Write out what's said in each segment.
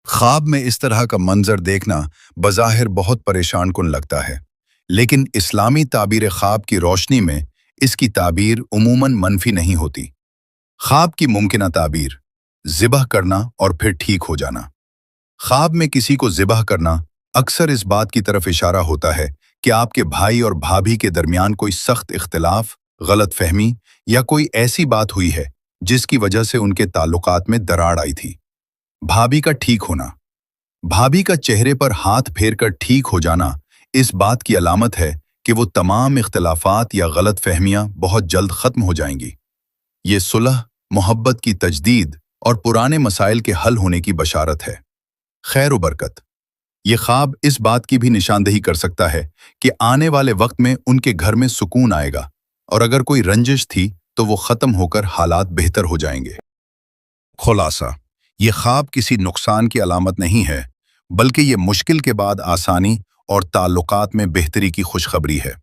خواب में इस तरह का मंजर देखना बज़ाहिर बहुत परेशान कुन लगता है, लेकिन इस्लामी ताबीर ख्वाब की रोशनी में इसकी ताबीर उमूमन मनफी नहीं होती। ख्वाब की मुमकिना ताबीर: ज़िबह करना और फिर ठीक हो जाना। ख्वाब में किसी को ज़िबह करना अक्सर इस बात की तरफ इशारा होता है कि आपके भाई और भाभी के दरमियान कोई सख्त इख्तिलाफ, गलत फहमी या कोई ऐसी बात हुई है जिसकी वजह से उनके ताल्लुकात में दरार आई थी। भाभी का ठीक होना: भाभी का चेहरे पर हाथ फेरकर ठीक हो जाना इस बात की अलामत है कि वो तमाम इख्तिलाफात या गलत फहमियां बहुत जल्द खत्म हो जाएंगी। ये सुलह, मोहब्बत की तजदीद और पुराने मसाइल के हल होने की बशारत है। खैर व बरकत: ये ख्वाब इस बात की भी निशानदेही कर सकता है कि आने वाले वक्त में उनके घर में सुकून आएगा, और अगर कोई रंजिश थी तो वो ख़त्म होकर हालात बेहतर हो जाएंगे। खुलासा: ये ख्वाब किसी नुकसान की अलामत नहीं है, बल्कि ये मुश्किल के बाद आसानी और ताल्लुकात में बेहतरी की खुशखबरी है।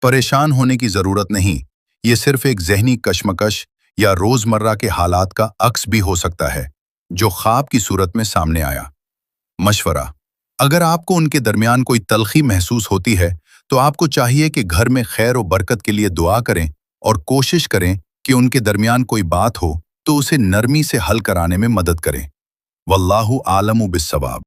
परेशान होने की ज़रूरत नहीं, ये सिर्फ एक ज़हनी कशमकश या रोज़मर्रा के हालात का अक्स भी हो सकता है जो ख्वाब की सूरत में सामने आया। मशवरा: अगर आपको उनके दरमियान कोई तलखी महसूस होती है तो आपको चाहिए कि घर में खैर और बरकत के लिए दुआ करें और कोशिश करें कि उनके दरमियान कोई बात हो तो उसे नरमी से हल कराने में मदद करें। वल्लाहु आलमु बिस्सवाब।